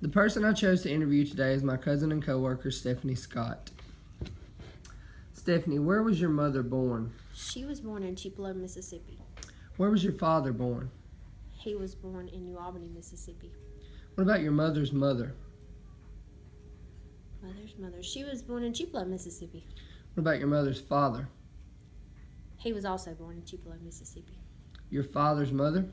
The person I chose to interview today is my cousin and coworker, Stephanie Scott. Stephanie, where was your mother born? She was born in Tupelo, Mississippi. Where was your father born? He was born in New Albany, Mississippi. What about your mother's mother? Mother's mother. She was born in Tupelo, Mississippi. What about your mother's father? He was also born in Tupelo, Mississippi. Your father's mother?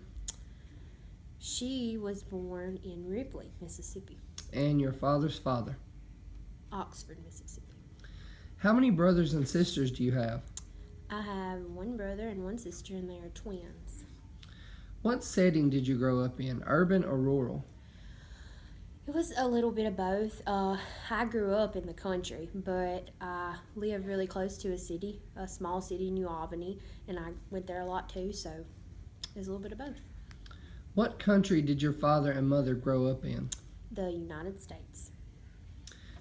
She was born in Ripley, Mississippi. And your father's father? Oxford, Mississippi. How many brothers and sisters do you have? I have one brother and one sister, and they are twins. What setting did you grow up in, urban or rural? It was a little bit of both. I grew up in the country, but I lived really close to a city, a small city, New Albany, and I went there a lot too, so it was a little bit of both. What country did your father and mother grow up in? The United States.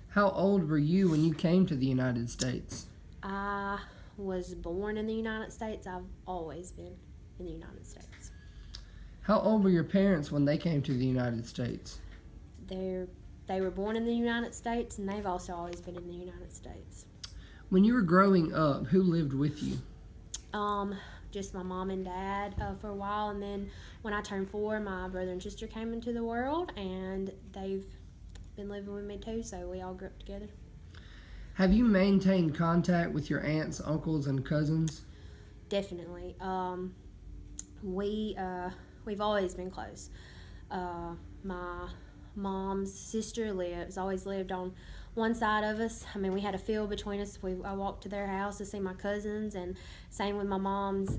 How old were you when you came to the United States? I was born in the United States. I've always been in the United States. How old were your parents when they came to the United States? They were born in the United States, and they've also always been in the United States. When you were growing up, who lived with you? Just my mom and dad for a while, and then when I turned 4, my brother and sister came into the world, and they've been living with me too, so we all grew up together. Have you maintained contact with your aunts, uncles, and cousins? Definitely. We've always been close. My mom's sister always lived on one side of us. I mean, we had a field between us. I walked to their house to see my cousins, and same with my mom's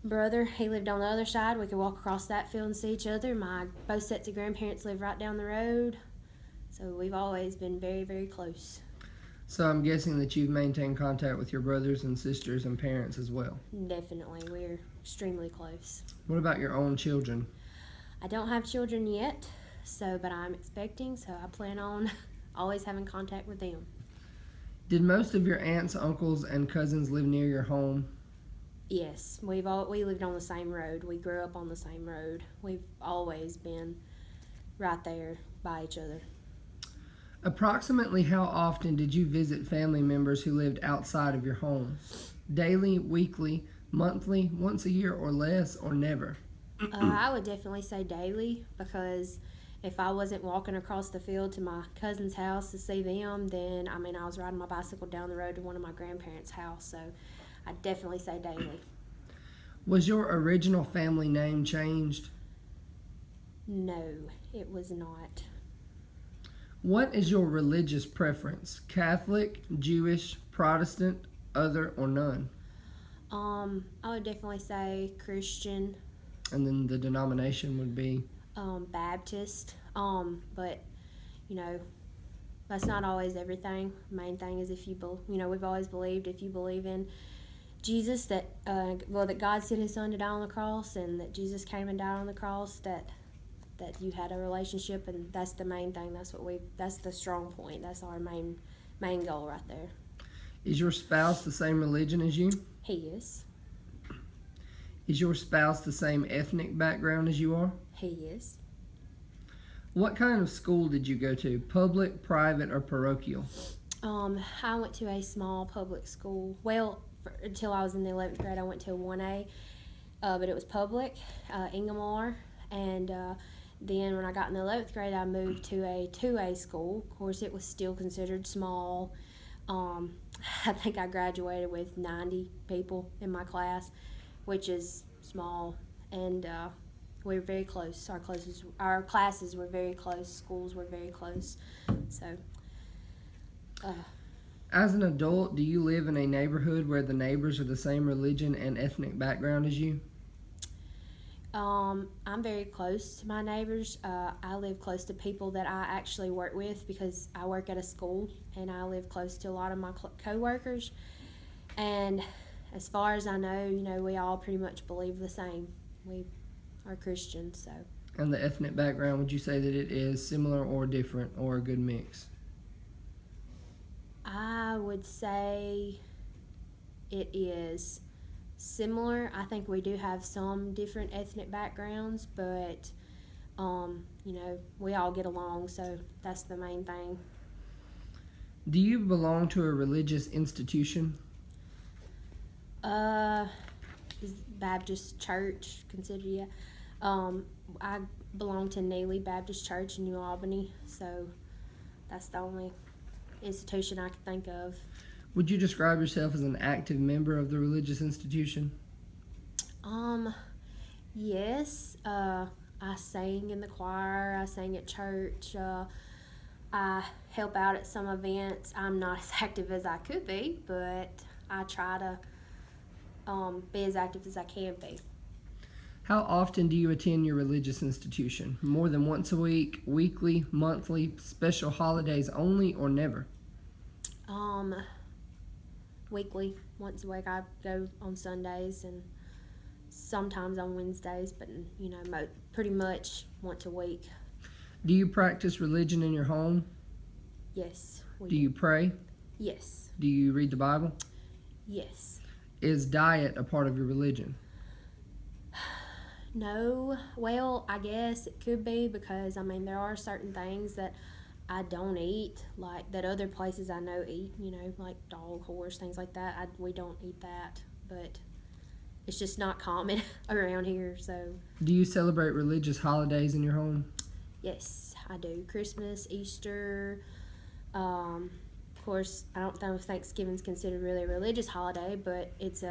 brother. He lived on the other side. We could walk across that field and see each other. Both sets of grandparents live right down the road, so we've always been very, very close. So I'm guessing that you've maintained contact with your brothers and sisters and parents as well. Definitely. We're extremely close. What about your own children? I don't have children yet, but I'm expecting, so I plan on always having contact with them. Did most of your aunts, uncles, and cousins live near your home? Yes, we lived on the same road. We grew up on the same road. We've always been right there by each other. Approximately how often did you visit family members who lived outside of your home? Daily, weekly, monthly, once a year, or less, or never? I would definitely say daily, because if I wasn't walking across the field to my cousin's house to see them, then I was riding my bicycle down the road to one of my grandparents' house, so I'd definitely say daily. Was your original family name changed? No, it was not. What is your religious preference? Catholic, Jewish, Protestant, other, or none? I would definitely say Christian. And then the denomination would be? Baptist. But, that's not always everything. Main thing is we've always believed if you believe in Jesus, that God sent His Son to die on the cross, and that Jesus came and died on the cross, that you had a relationship, and that's the main thing. That's the strong point. That's our main goal right there. Is your spouse the same religion as you? He is. Is your spouse the same ethnic background as you are? He is. What kind of school did you go to? Public, private, or parochial? I went to a small public school. Well, until I was in the 11th grade, I went to a 1A, but it was public, Ingomar, and then when I got in the 11th grade, I moved to a 2A school. Of course, it was still considered small. I think I graduated with 90 people in my class, which is small, and we were very close. Our classes were very close. Schools were very close. So. As an adult, do you live in a neighborhood where the neighbors are the same religion and ethnic background as you? I'm very close to my neighbors. I live close to people that I actually work with, because I work at a school, and I live close to a lot of my coworkers. And as far as I know, we all pretty much believe the same. We are Christians, so. And the ethnic background, would you say that it is similar or different, or a good mix? I would say it is similar. I think we do have some different ethnic backgrounds, but we all get along, so that's the main thing. Do you belong to a religious institution? Is Baptist Church considered? Yeah. I belong to Neely Baptist Church in New Albany, so that's the only institution I can think of. Would you describe yourself as an active member of the religious institution? Yes. I sang in the choir. I sang at church. I help out at some events. I'm not as active as I could be, but I try to be as active as I can be. How often do you attend your religious institution? More than once a week, weekly, monthly, special holidays only, or never? Weekly. Once a week. I go on Sundays and sometimes on Wednesdays, but pretty much once a week. Do you practice religion in your home? Yes. Do you pray? Yes. Do you read the Bible? Yes. Is diet a part of your religion? No. Well, I guess it could be because, there are certain things that I don't eat, like that other places I know eat, like dog, horse, things like that. We don't eat that, but it's just not common around here, so. Do you celebrate religious holidays in your home? Yes, I do. Christmas, Easter. Of course, I don't know if Thanksgiving's considered really a religious holiday, but it's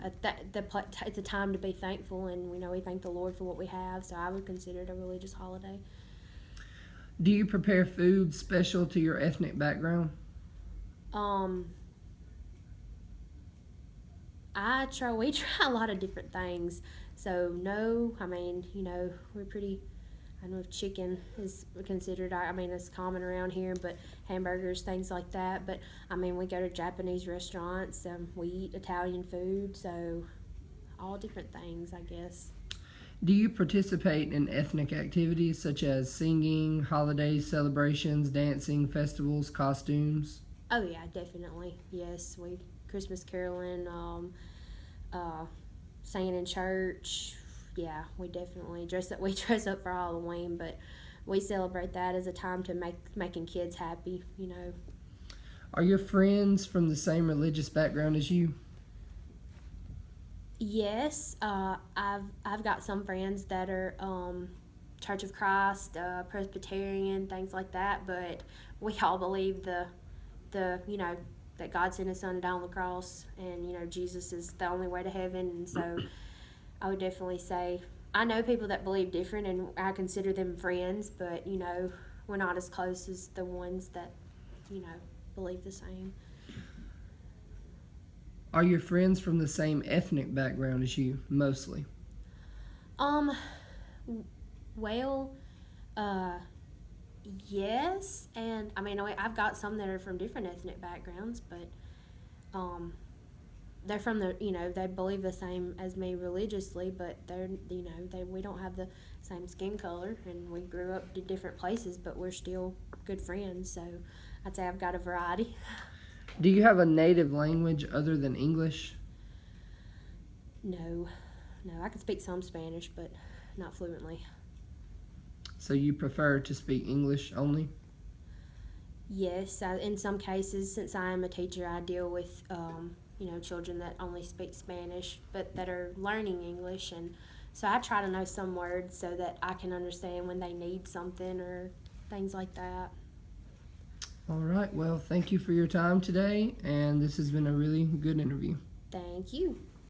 it's a time to be thankful, and we thank the Lord for what we have. So I would consider it a religious holiday. Do you prepare food special to your ethnic background? We try a lot of different things. So no, we're pretty. I don't know if chicken is considered. It's common around here, but hamburgers, things like that. But we go to Japanese restaurants. We eat Italian food. So all different things, I guess. Do you participate in ethnic activities such as singing, holidays, celebrations, dancing, festivals, costumes? Oh yeah, definitely. Yes, we Christmas caroling, singing in church. Yeah, we definitely dress up. We dress up for Halloween, but we celebrate that as a time to making kids happy. Are your friends from the same religious background as you? Yes, I've got some friends that are Church of Christ, Presbyterian, things like that. But we all believe that God sent His Son to die on the cross, and Jesus is the only way to heaven. And so I would definitely say I know people that believe different, and I consider them friends. But we're not as close as the ones that believe the same. Are your friends from the same ethnic background as you, mostly? Well, yes, and I've got some that are from different ethnic backgrounds, but they're from they believe the same as me religiously, but we don't have the same skin color, and we grew up in different places, but we're still good friends. So I'd say I've got a variety. Do you have a native language other than English? No, I can speak some Spanish, but not fluently. So you prefer to speak English only? Yes, in some cases, since I am a teacher, I deal with children that only speak Spanish but that are learning English, and so I try to know some words so that I can understand when they need something or things like that. All right, well, thank you for your time today, and this has been a really good interview. Thank you.